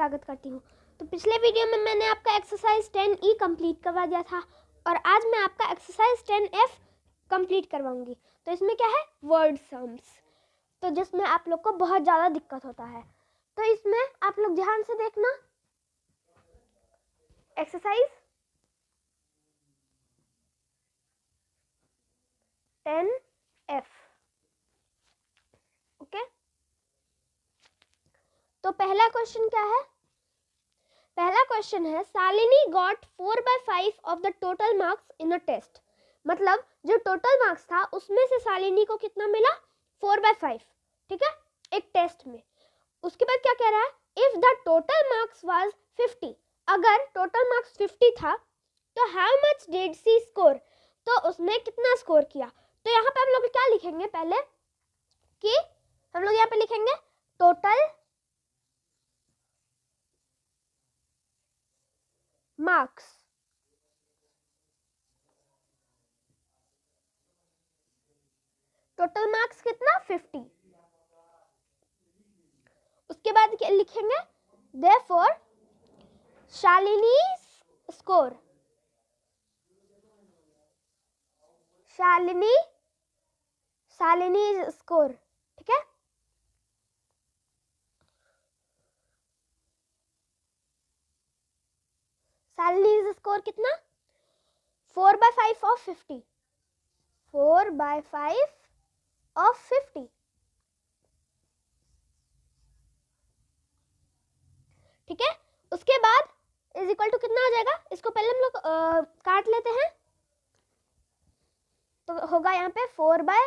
स्वागत करती हूँ। तो पिछले वीडियो में मैंने आपका एक्सरसाइज 10E कंप्लीट करवा दिया था और आज मैं आपका एक्सरसाइज 10F कंप्लीट करवाऊंगी। तो इसमें क्या है, वर्ड सम्स, तो जिसमें आप लोग को बहुत ज़्यादा दिक्कत होता है। तो इसमें आप लोग ध्यान से देखना। Exercise 10F, okay. तो पहला क्वेश्चन क्या है? पहला क्वेश्चन है Shalini got 4/5 of the total marks in a test. मतलब जो टोटल मार्क्स था उसमें से शालिनी को कितना मिला? 4/5, ठीक है, एक टेस्ट में। उसके बाद क्या कह रहा है? If the total marks was 50, अगर टोटल मार्क्स 50 था तो how much did she score, तो उसने कितना स्कोर किया। तो यहाँ पे हम लोग क्या लिखेंगे पहले कि हम लोग यहाँ पे लिखेंगे टोटल मार्क्स, टोटल मार्क्स कितना? 50। उसके बाद क्या लिखेंगे? Therefore Shalini score, Shalini score, ठीक है। शालिनी स्कोर कितना? 4/5 ऑफ 50, 4/5 ऑफ 50, ठीक है। उसके बाद इज इक्वल टू कितना हो जाएगा? इसको पहले हम लोग काट लेते हैं। तो होगा यहाँ पे 4/5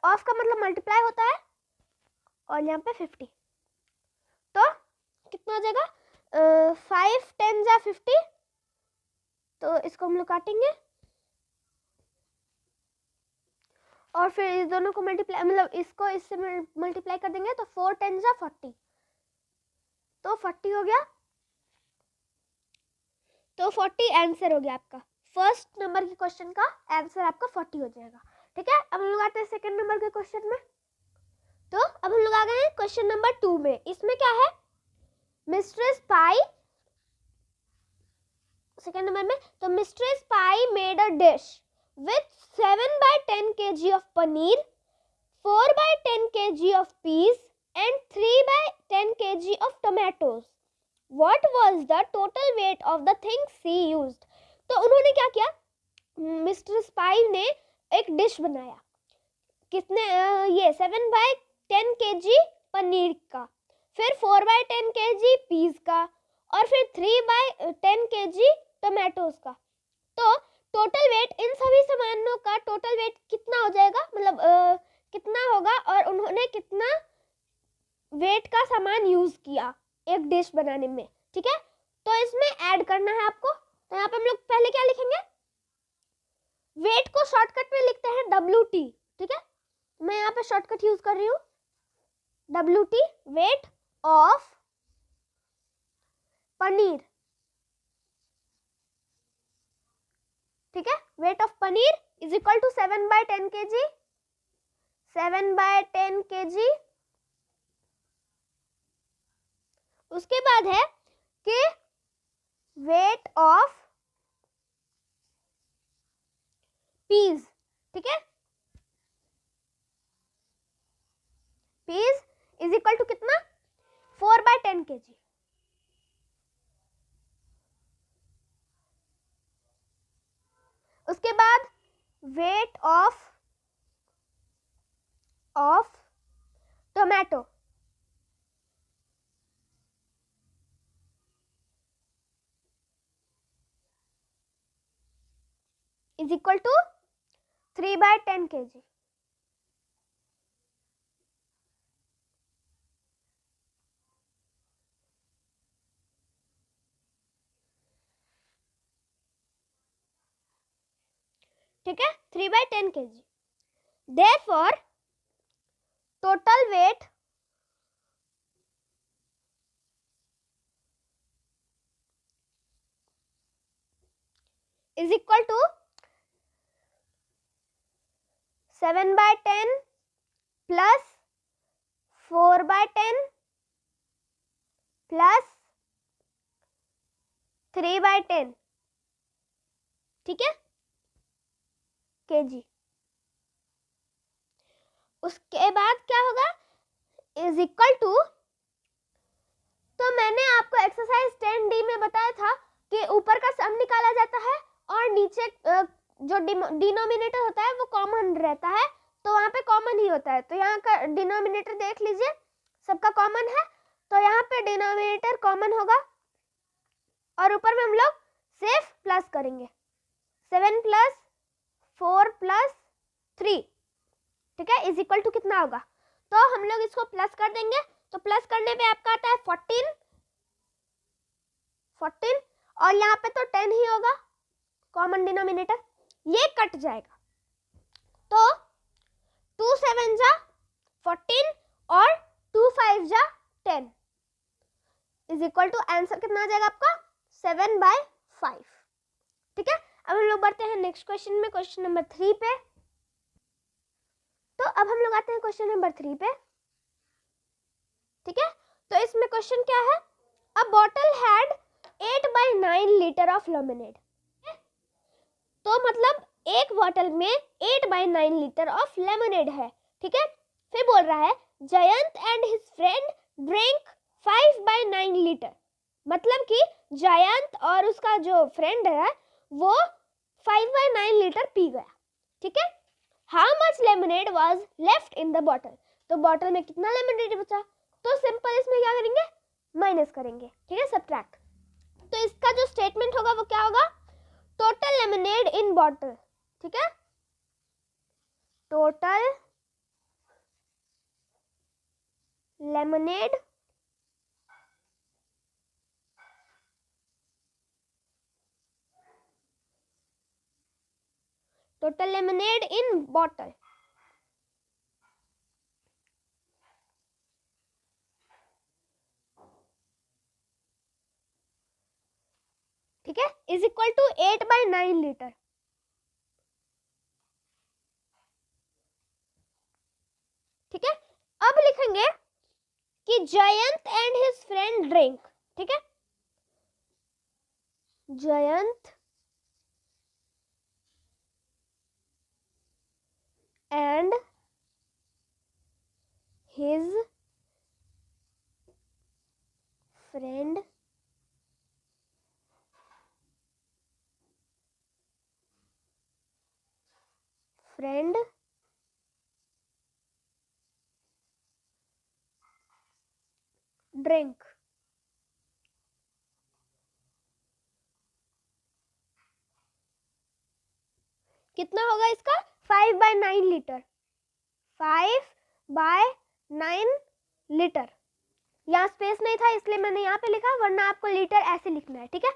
ऑफ का मतलब मल्टीप्लाई होता है और यहाँ पे 50, तो कितना हो जाएगा? 5 10 जा 50, तो इसको हम लोग काटेंगे और फिर इस दोनों को मल्टीप्लाई, मतलब इसको इससे मल्टीप्लाई कर देंगे तो 4 10 जा 40, तो 40 हो गया। तो 40 आंसर हो गया आपका। फर्स्ट नंबर के क्वेश्चन का आंसर आपका 40 हो जाएगा, ठीक है। अब हम लोग आते हैं सेकंड नंबर के क्वेश्चन में। तो अब हम लोग आ गए हैं क्वेश्चन नंबर 2 में। इसमें क्या है? मिस्ट्रेस पाई, सेकंड नंबर में, तो mistress pi made a dish with 7/10 kg of paneer, 4/10 kg of peas and 3/10 kg of tomatoes. What was the total weight of the things she used? तो उन्होंने क्या किया? मिस्टर स्पाई ने एक dish बनाया, कितने ये 7/10 kg पनीर का, फिर 4/10 kg पीस का और फिर 3/10 kg टोमेटोज का। तो टोटल वेट इन सभी सामानों का टोटल वेट कितना हो जाएगा, मतलब कितना होगा और उन्होंने कितना वेट का सामान यूज किया एक डिश बनाने में, ठीक है। तो इसमें ऐड करना है आपको। तो यहाँ पे हम लोग पहले क्या लिखेंगे? वेट को शॉर्टकट में लिखते हैं WT, ठीक है। मैं यहाँ पे शॉर्टकट यूज कर रही हूँ, WT, वेट ऑफ पनीर, ठीक है। Weight of paneer is equal to 7/10 kg, 7/10 kg। उसके बाद है कि वेट ऑफ पीस, ठीक है। पीस इज इक्वल टू कितना? 4/10 kg। उसके बाद weight of tomato is equal to 3/10 kg। ठीक है, 3/10 kg। Therefore total weight is equal to 7/10 plus 4/10 plus 3/10, ठीक है, kg। उसके बाद क्या होगा, इज इक्वल टू, तो मैंने आपको एक्सरसाइज 10D में बताया था कि ऊपर का सम निकाला जाता है और नीचे जो डिनोमिनेटर होता है वो कॉमन रहता है, तो वहाँ पे कॉमन ही होता है। तो यहाँ का डिनोमिनेटर देख लीजिए, सबका कॉमन है, तो यहाँ पे डिनोमिनेटर कॉमन होगा और ऊपर में हम लोग सिर्फ प्लस करेंगे, 7 + 4 + 3, ठीक है, इज इक्वल टू कितना होगा, तो हम लोग इसको प्लस कर देंगे। तो प्लस करने पे आपका आता है 14 और यहाँ पे तो 10 ही होगा कॉमन डिनोमिनेटर, ये कट जाएगा। तो 2 7 जा 14 और 2 5 जा 10 इज इक्वल टू, आंसर कितना आ जाएगा आपका 7/5, ठीक है। अब हम लोग बढ़ते हैं नेक्स्ट क्वेश्चन में, क्वेश्चन नंबर 3 पे। तो अब हम लोग आते हैं क्वेश्चन नंबर 3 पे, ठीक है। तो इसमें क्वेश्चन क्या है, अ bottle had 8/9 litre of lemonade, तो मतलब एक बॉटल में 8/9 लीटर ऑफ लेमनेड है, ठीक है। फिर बोल रहा है Jayant and his friend drink 5/9 litre, मतलब कि जयंत और उसका जो फ्रेंड है वो 5/9 लीटर पी गया, ठीक है। How much lemonade was left in the bottle, तो बॉटल में कितना लेमनेड बचा, तो सिंपल इसमें क्या करेंगे, माइनस करेंगे, ठीक है, सब्ट्रैक्ट। तो इसका जो स्टेटमेंट होगा वो क्या होगा, टोटल लेमनेड इन बॉटल, ठीक है, टोटल लेमनेड इन बॉटल, ठीक है, इज इक्वल टू 8/9 लीटर, ठीक है। अब लिखेंगे कि Jayant and his friend drink, ठीक है, Jayant and his friend drink, कितना होगा इसका 5/9 लीटर, 5/9 लीटर, यहाँ स्पेस नहीं था इसलिए मैंने यहाँ पे लिखा, वरना आपको लीटर ऐसे लिखना है, ठीक है।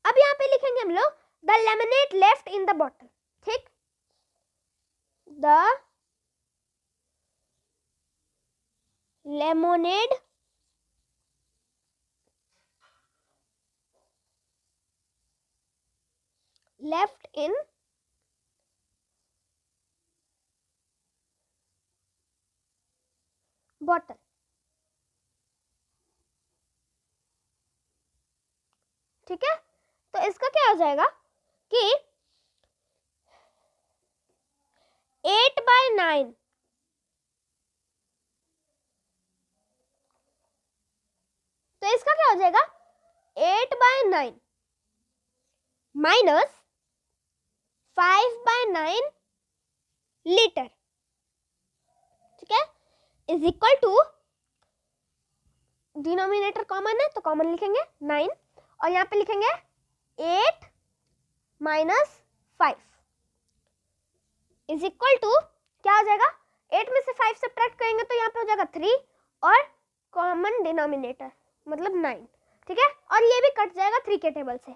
अब यहाँ पे लिखेंगे हम लोग the lemonade left in the bottle, ठीक, the lemonade left in bottle, ठीक है। तो इसका क्या हो जाएगा कि 8/9 तो इसका क्या हो जाएगा 8/9 माइनस 5/9 लीटर, ठीक है, is equal to, denominator common है तो कॉमन लिखेंगे 9 और यहाँ पे लिखेंगे 8 - 5 इज इक्वल टू, क्या हो जाएगा, 8 में से 5 सब्ट्रैक्ट करेंगे तो यहाँ पे हो जाएगा 3 और कॉमन डिनोमिनेटर मतलब 9, ठीक है, और ये भी कट जाएगा 3 के टेबल से,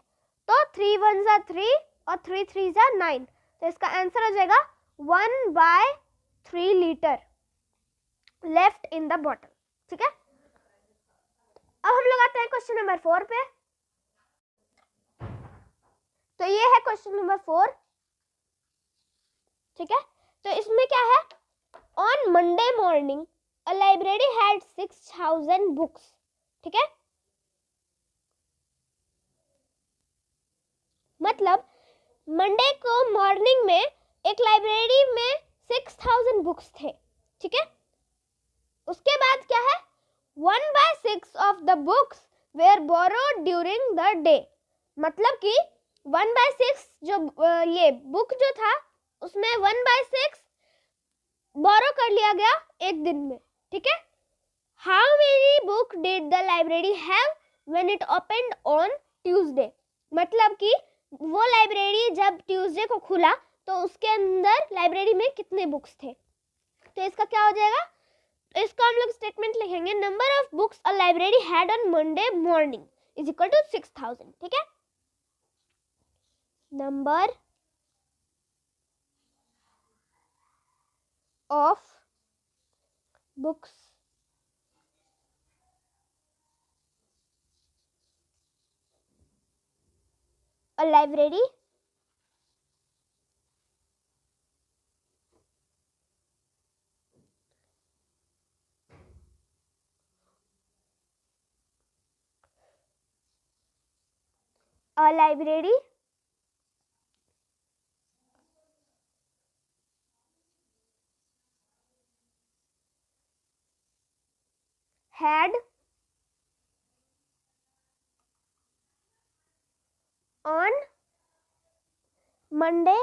तो 3 1 जा 3 और 3 3 जा 9, तो इसका आंसर हो जाएगा 1/3 litre left in the bottle, ठीक है। अब हम लोग आते हैं क्वेश्चन नंबर 4 पे। तो ये है क्वेश्चन नंबर 4, ठीक है। तो इसमें क्या है, on Monday morning a library had 6,000 books. ठीक है, मतलब मंडे को मॉर्निंग में एक लाइब्रेरी में 6,000 बुक्स थे. ठीक है, उसके बाद क्या है, 1/6 of the books were borrowed during the day. मतलब कि 1/6 जो ये बुक जो था उसमें 1/6 बोरो कर लिया गया एक दिन में. ठीक है, how many book did the library have when it opened on Tuesday. मतलब कि वो लाइब्रेरी जब ट्यूसडे को खुला तो उसके अंदर लाइब्रेरी में कितने बुक्स थे. तो इसका क्या हो जाएगा, तो इसको हम लोग स्टेटमेंट लिखेंगे, number of books a library had on Monday morning is equal to 6,000. ठीक है, number of books a library had on Monday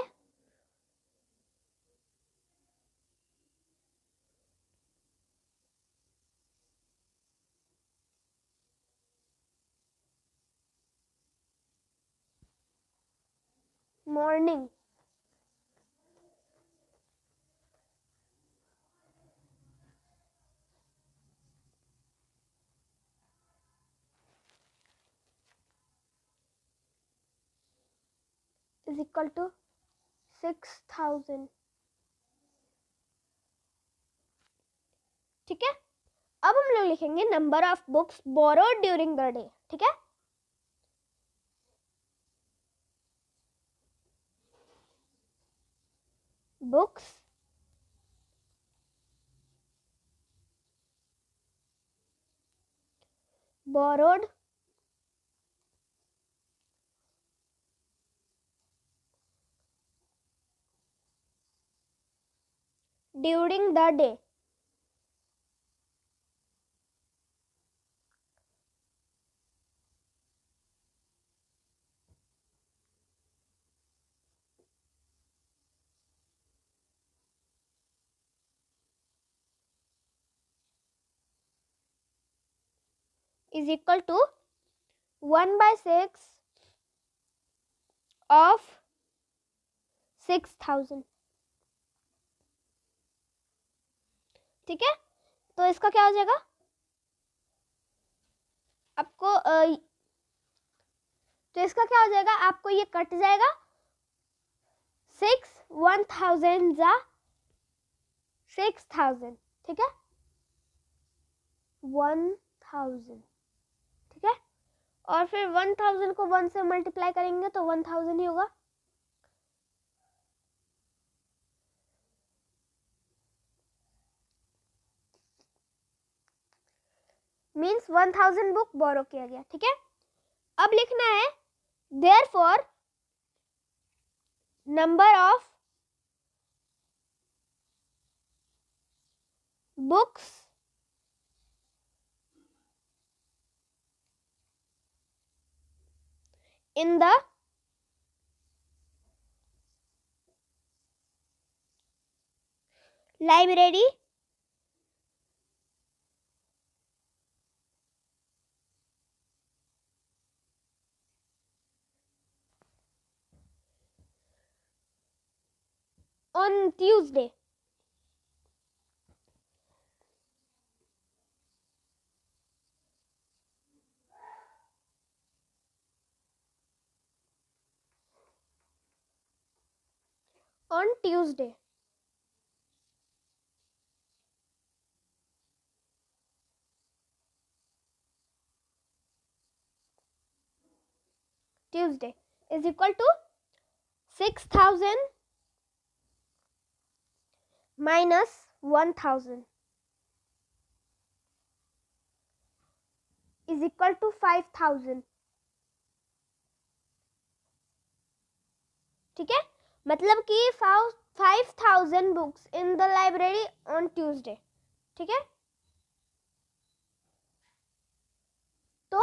morning. Is equal to 6,000. ठीक है, अब हम लोग लिखेंगे number of books borrowed during the day. ठीक है, books borrowed during the day. Is equal to 1/6 of 6,000. ठीक है, तो इसका क्या हो जाएगा आपको तो इसका क्या हो जाएगा, आपको ये कट जाएगा. 6 1,000 जा 6,000. ठीक है, 1,000. ठीक है, और फिर 1,000 को 1 से मल्टीप्लाई करेंगे तो 1,000 ही होगा. मीन्स 1,000 बुक बोरो किया गया. ठीक है, अब लिखना है therefore number of books in the library on Tuesday. On Tuesday. Tuesday is equal to 6,000 minus 1,000. Is equal to 5000। ठीक है, मतलब कि 5000 books in the library on Tuesday. ठीक है, तो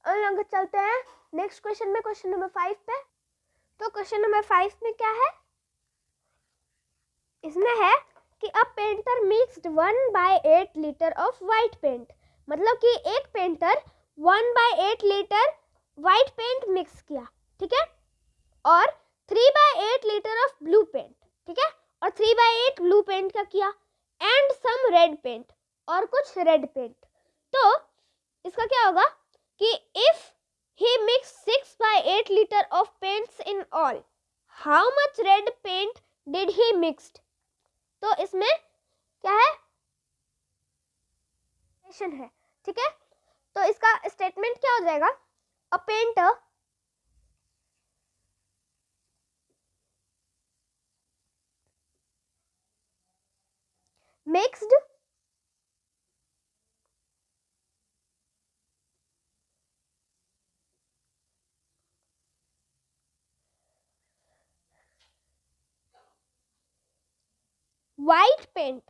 हम चलते हैं नेक्स्ट क्वेश्चन में, क्वेश्चन नंबर 5 पे। तो क्वेश्चन नंबर 5 में क्या है, इसमें है कि a painter mixed 1/8 litre of white paint. मतलब कि एक painter 1/8 litre white paint mix किया। ठीक है, और 3/8 लीटर ऑफ ब्लू पेंट। ठीक है, और 3/8 ब्लू पेंट का किया, एंड सम रेड पेंट, और कुछ रेड पेंट। तो इसका क्या होगा कि if he mix 6/8 litre of paints in all, how much red paint did he mixed. तो इसमें क्या है, है। ठीक है, तो इसका स्टेटमेंट क्या हो जाएगा, a painter mixed white paint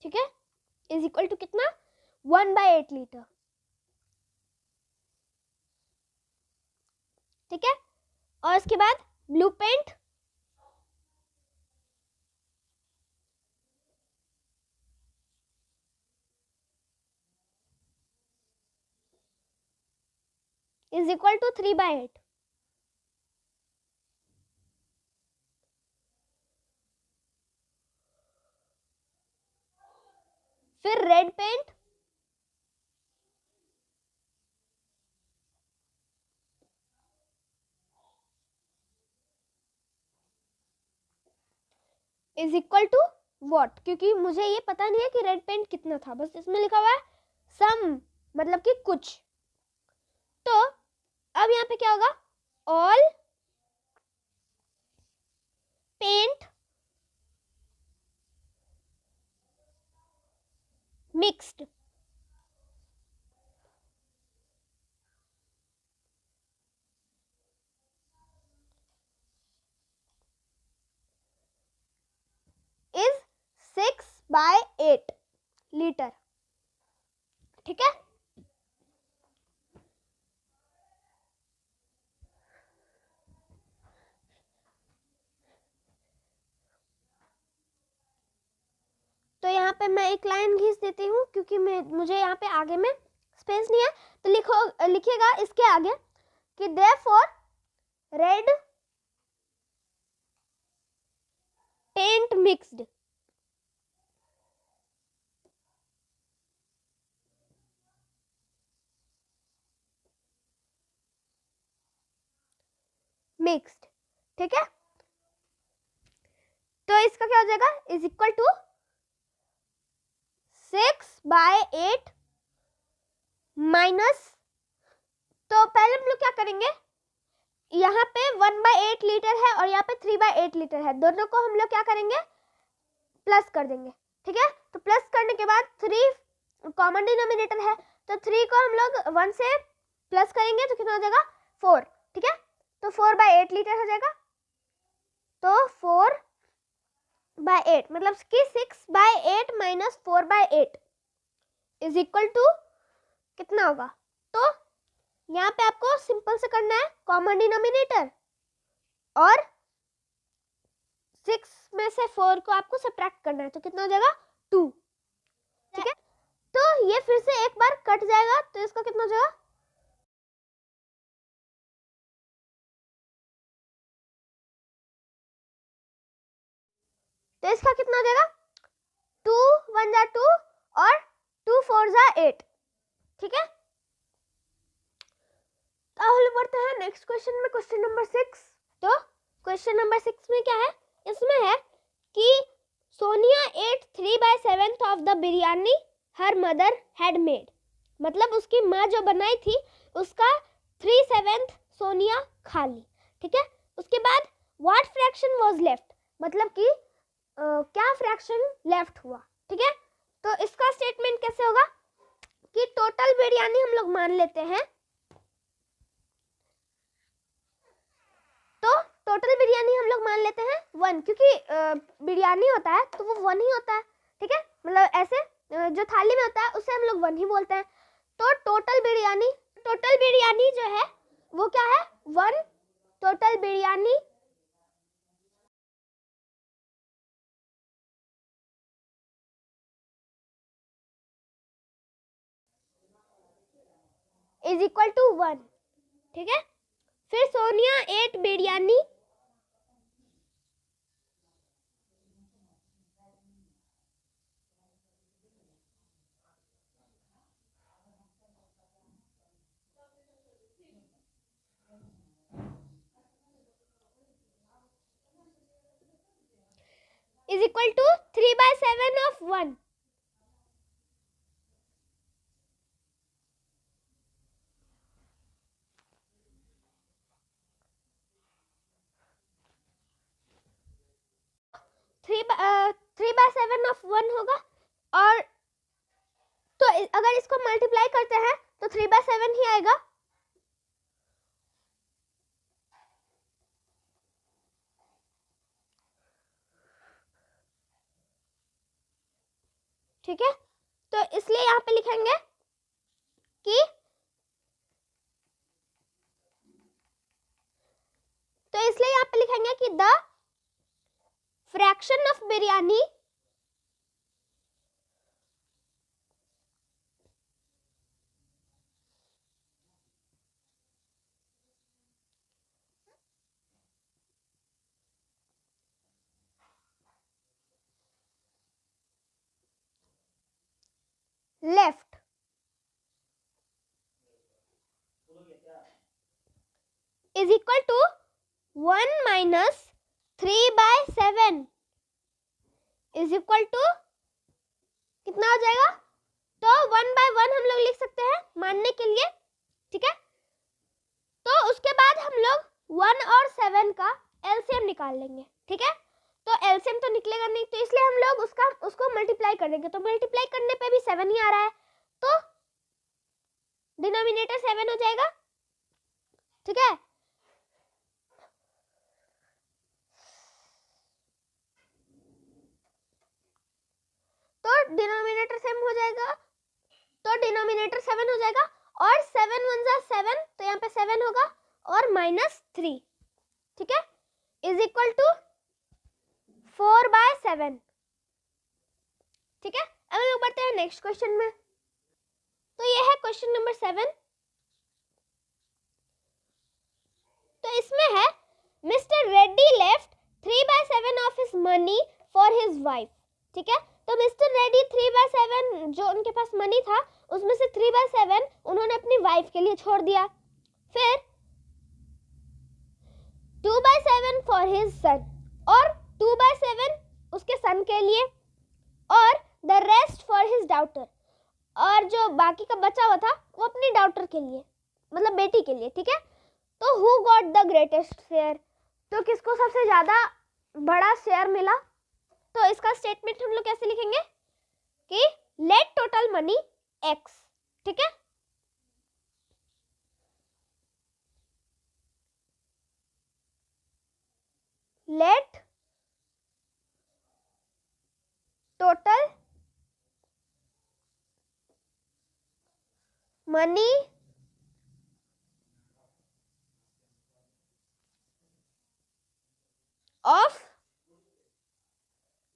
ठीक है, इज इक्वल टू कितना, 1/8 लीटर। ठीक है, और इसके बाद blue paint is equal to 3/8। फिर red paint is equal to what, क्योंकि मुझे ये पता नहीं है कि रेड पेंट कितना था, बस इसमें लिखा हुआ है सम, मतलब कि कुछ। तो अब यहाँ पे क्या होगा, all paint mixed is 6/8 litre. ठीक है, तो यहाँ पे मैं एक लाइन खींच देती हूँ, क्योंकि मुझे यहाँ पे आगे में स्पेस नहीं है। तो लिखिएगा इसके आगे कि therefore red paint mixed mixed. ठीक है, तो इसका क्या हो जाएगा, इज इक्वल टू 6/8 माइनस, तो पहले हम लोग क्या करेंगे, यहाँ पे 1/8 लीटर है और यहाँ पे 3/8 लीटर है, दोनों को हम लोग क्या करेंगे, प्लस कर देंगे। ठीक है, तो प्लस करने के बाद 3 कॉमन डिनोमिनेटर है, तो 3 को हम लोग 1 से प्लस करेंगे तो कितना हो जाएगा, 4। ठीक है, तो 4/8 लीटर हो जाएगा। तो 4/8 मतलब कि 6/8 माइनस 4/8 इज इक्वल टू कितना होगा। तो यहाँ पे आपको सिंपल से करना है कॉमन डिनोमिनेटर, और 6 में से 4 को आपको सब्ट्रैक्ट करना है, तो कितना हो जाएगा, 2। ठीक है, तो ये फिर से एक बार कट जाएगा, तो इसका कितना हो जाएगा, तो इसका कितना हो जाएगा, 2 1 जा 2 और 2 4 जा 8। ठीक है, तो हम बढ़ते हैं नेक्स्ट क्वेश्चन में, क्वेश्चन नंबर 6। तो क्वेश्चन नंबर 6 में क्या है, इसमें है कि Sonia ate 3/7 of the biryani her mother had made. मतलब उसकी माँ जो बनाई थी उसका 3/7 सोनिया खा ली, ठीक है। उसके बाद व्हाट फ्रैक्शन वाज लेफ्ट, मतलब कि क्या फ्रैक्शन लेफ्ट हुआ, ठीक है। तो इसका स्टेटमेंट कैसे होगा कि टोटल बिरयानी हम लोग मान लेते हैं, तो टोटल बिरयानी हम लोग मान लेते हैं 1, क्योंकि बिरयानी होता है तो वो 1 ही होता है, ठीक है। मतलब ऐसे जो थाली में होता है उसे हम लोग 1 ही बोलते हैं। तो टोटल बिरयानी जो है वो क्या है 1। Total biryani is equal to 1, ठीक है। फिर Sonia ate biryani is equal to 3/7 of 1. Three by seven of 1 होगा, और तो अगर इसको मल्टीप्लाई करते हैं तो 3/7 ही आएगा। ठीक है, तो इसलिए यहाँ पे लिखेंगे कि the fraction of biryani left is equal to 1 minus 3/7 is equal to कितना हो जाएगा। तो 1/1 हम लोग लिख सकते हैं मानने के लिए, ठीक है। तो उसके बाद हम लोग 1 और 7 का एलसीएम निकाल लेंगे, ठीक है। तो एलसीएम तो निकलेगा नहीं, तो इसलिए हम लोग उसको मल्टीप्लाई कर देंगे। तो मल्टीप्लाई करने पे भी 7 ही आ रहा है, तो डिनोमिनेटर 7 हो जाएगा, ठीक है। तो डिनोमिनेटर 7 हो जाएगा, और 7 1 जा 7, तो यहाँ पे 7 होगा और -3, ठीक है, इज इक्वल टू 4/7, ठीक है। अब हम बढ़ते हैं नेक्स्ट क्वेश्चन में। तो ये है क्वेश्चन नंबर 7। तो इसमें है mister Reddy left 3/7 of his money for his wife, ठीक है। तो मिस्टर रेड्डी 3/7 जो उनके पास मनी था उसमें से 3/7 उन्होंने अपनी वाइफ के लिए छोड़ दिया। फिर 2/7 फॉर हिज सन, और 2/7 उसके सन के लिए, और the rest for his daughter, और जो बाकी का बचा हुआ था वो अपनी डॉटर के लिए, मतलब बेटी के लिए, ठीक है। तो who got the greatest share, तो किसको सबसे ज्यादा बड़ा शेयर मिला। तो इसका स्टेटमेंट हम लोग कैसे लिखेंगे कि लेट टोटल मनी x, ठीक है। Let total money of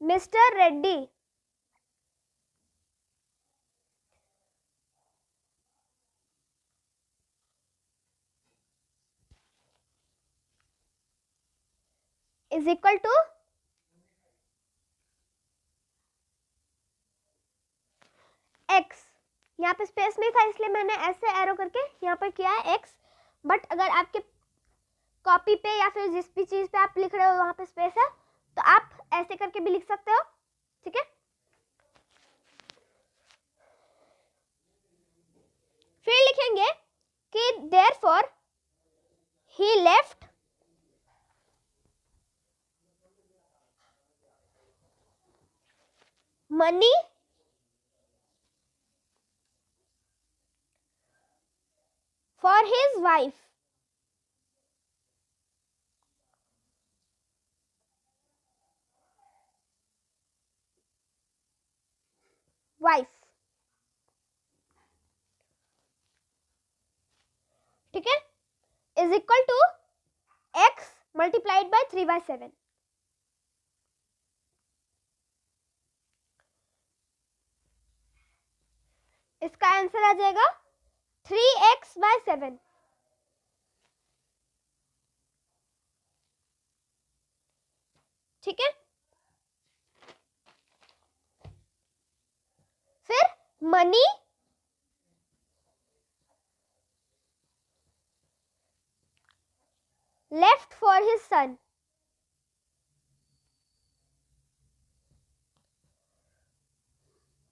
mister Reddy is equal to x। यहाँ पे स्पेस नहीं था इसलिए मैंने ऐसे एरो करके यहाँ पर किया है x, बट अगर आपके कॉपी पे या फिर जिस भी चीज पे आप लिख रहे हो वहां पे स्पेस है तो आप ऐसे करके भी लिख सकते हो, ठीक है। फिर लिखेंगे कि therefore he left money for his wife. ठीक है, is equal to x multiplied by 3/7. इसका आंसर आ जाएगा 3x/7. ठीक है, फिर money left for his son.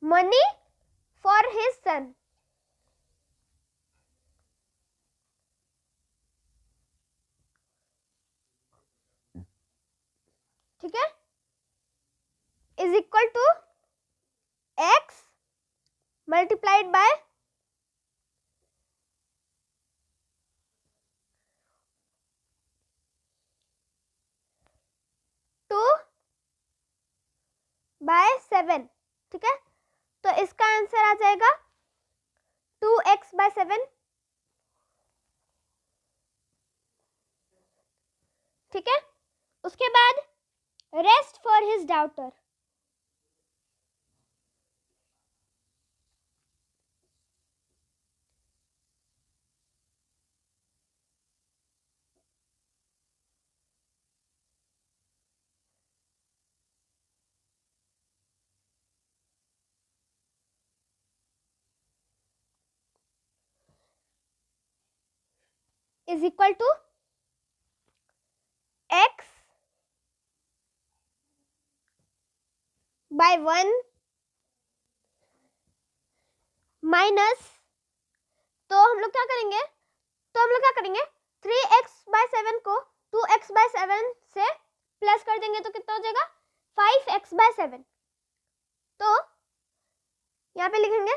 Money for his son. ठीक है, is equal to x multiplied by 2/7. ठीक है, तो इसका आंसर आ जाएगा 2x/7. ठीक है, उसके बाद rest for his daughter. Is equal to x by 1 minus, तो हम लोग क्या करेंगे, 3x/7 को 2x/7 से प्लस कर देंगे तो कितना हो जाएगा 5x/7. तो यहाँ पे लिखेंगे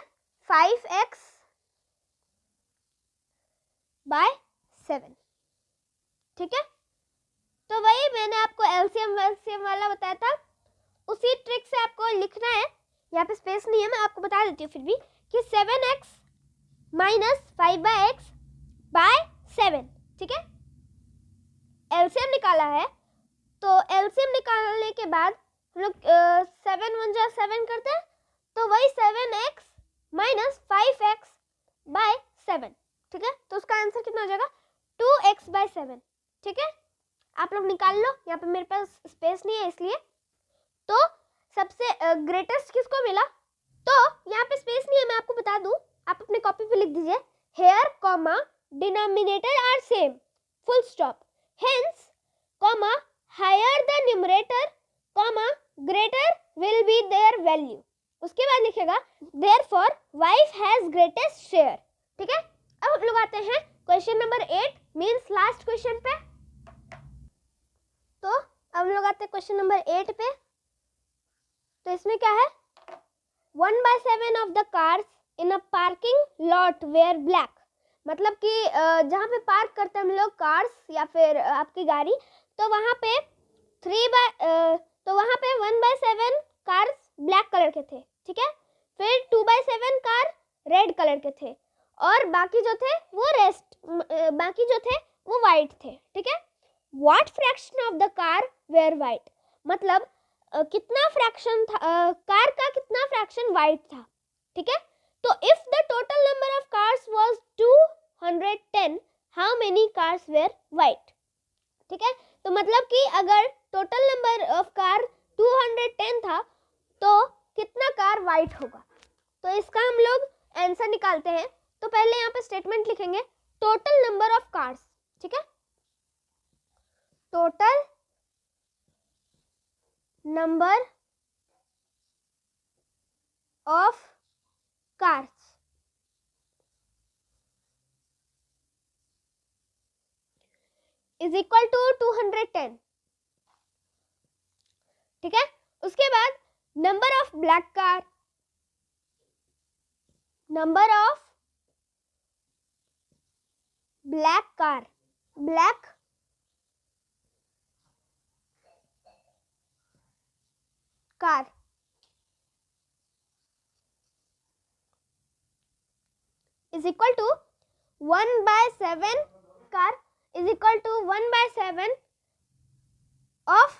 5x/7. ठीक है, तो वही मैंने आपको एलसीएम वाला बताया था, उसी ट्रिक से आपको लिखना है. यहाँ पे स्पेस नहीं है, मैं आपको बता देती हूँ फिर भी कि 7x माइनस 5/x/7. ठीक है, एलसीएम निकाला है, तो एलसीएम निकालने के बाद हम लोग 7 1 जा 7 करते हैं, तो वही 7x माइनस 5x/7. ठीक है, तो उसका आंसर कितना हो जाएगा 2x/7. ठीक है, आप लोग निकाल लो, यहाँ पे मेरे पास स्पेस नहीं है इसलिए. तो सबसे ग्रेटेस्ट किसको मिला, तो यहाँ पे स्पेस नहीं है, मैं आपको बता दूं, आप अपने कॉपी पे लिख दीजिए here comma denominator are same full stop, hence comma higher the numerator comma greater will be their value. उसके बाद लिखेगा therefore wife has greatest share. ठीक है, अब हम लोग आते हैं question number 8 means last question पे. तो अब हम लोग आते हैं क्वेश्चन नंबर 8 पे. तो इसमें क्या है, 1/7 of the cars in a parking lot were black. मतलब कि जहाँ पे पार्क करते हैं हम लोग कार्स या फिर आपकी गाड़ी, तो वहाँ पे 1/7 कार्स ब्लैक कलर के थे. ठीक है, फिर 2/7 कार रेड कलर के थे, और बाकी जो थे वो वाइट थे. ठीक है, what fraction of the car wear white, मतलब कितना फ्रैक्शन था, कार का कितना फ्रैक्शन वाइट था. ठीक है, तो if the total number of cars was 210 how many cars wear white. ठीक है, तो मतलब कि अगर टोटल नंबर ऑफ कार 210 था तो कितना कार वाइट होगा. तो इसका हम लोग आंसर निकालते हैं. तो पहले यहाँ पे स्टेटमेंट लिखेंगे टोटल नंबर ऑफ कार्स. ठीक है, total number of cars. Is equal to 210, ठीक है। उसके बाद number of black car, number of black car, black car is equal to 1/7 car is equal to 1/7 of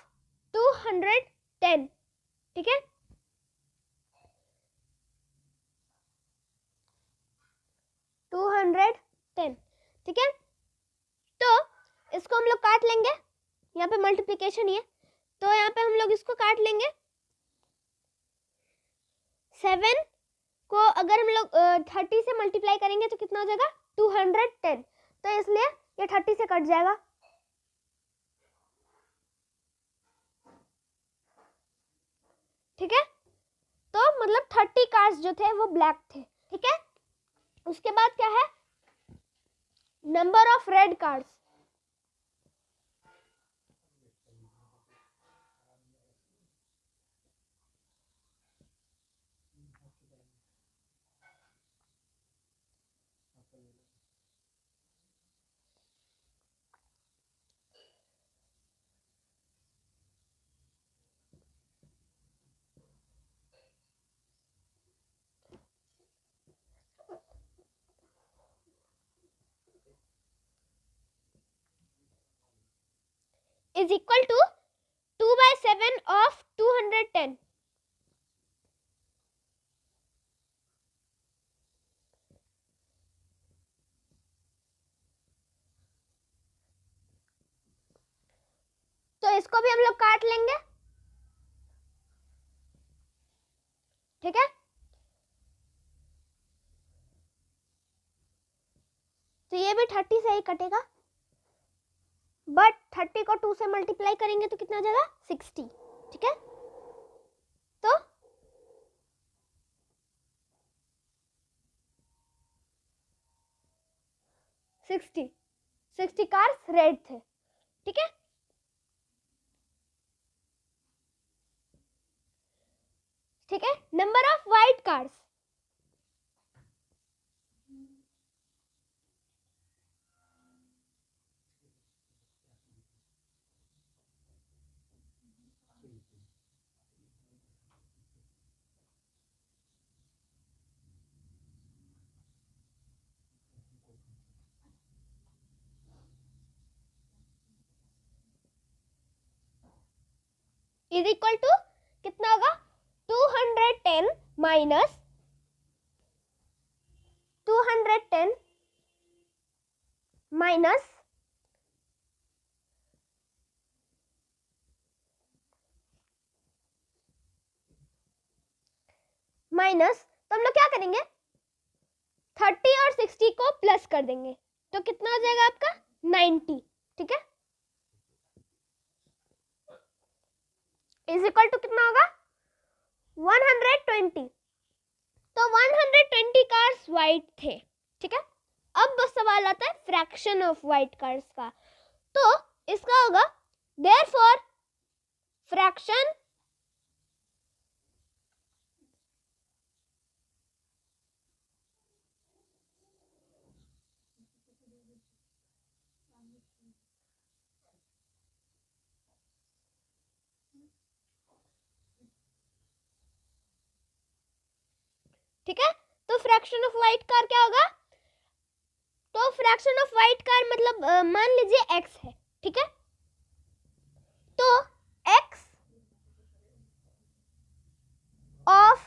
210, ठीक है। ठीक है, तो इसको हम लोग काट लेंगे, यहाँ पे मल्टीप्लिकेशन ही है तो यहाँ पे हम लोग इसको काट लेंगे। 7 को अगर हम लोग 30 से मल्टीप्लाई करेंगे तो कितना हो जाएगा 210, तो इसलिए ये 30 से कट जाएगा। ठीक है, तो मतलब 30 कार्स जो थे वो ब्लैक थे, ठीक है। उसके बाद क्या है, number of red cars, is equal to 2/7 of 210, तो इसको भी हम लोग काट लेंगे, ठीक है। तो ये भी 30 से ही कटेगा, बट 30 को 2 से मल्टीप्लाई करेंगे तो कितना हो जाएगा 60, ठीक है। तो सिक्सटी कार्स रेड थे, ठीक है। ठीक है, number of white cars, is equal to कितना होगा 210 माइनस 210 माइनस तो हम लोग क्या करेंगे 30 और 60 को प्लस कर देंगे तो कितना हो जाएगा आपका 90, ठीक है। इज इक्वल टू कितना होगा 120, तो 120 कार्स वाइट थे, ठीक है। अब बस सवाल आता है फ्रैक्शन ऑफ वाइट कार्स का, तो इसका होगा देयरफॉर फ्रैक्शन ठीक है। तो फ्रैक्शन ऑफ वाइट कार क्या होगा, तो फ्रैक्शन ऑफ वाइट कार मतलब मान लीजिए x है, ठीक है। तो x of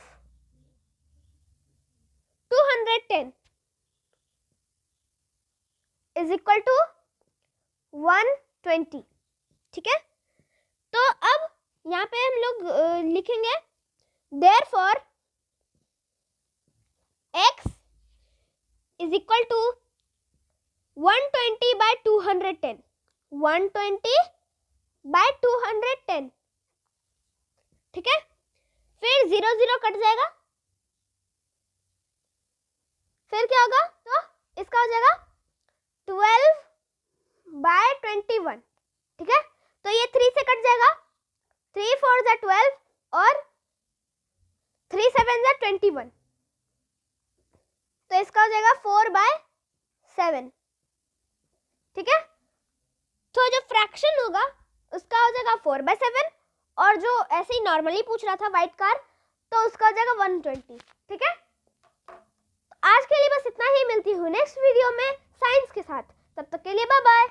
210 is equal to 120, ठीक है। तो अब यहाँ पे हम लोग लिखेंगे therefore x is equal to 120 by 210, 120 by 210, ठीक है। फिर 0 0 कट जाएगा, फिर क्या होगा, तो इसका हो जाएगा 12 by 21, 21, तो इसका हो जाएगा 4/7। ठीक है, तो जो फ्रैक्शन होगा उसका हो जाएगा 4/7, और जो ऐसे ही नॉर्मली पूछ रहा था व्हाइट कार, तो उसका हो जाएगा 120। ठीक है, आज के लिए बस इतना ही, मिलती हूँ नेक्स्ट वीडियो में साइंस के साथ। तब तक के लिए बाय बाय।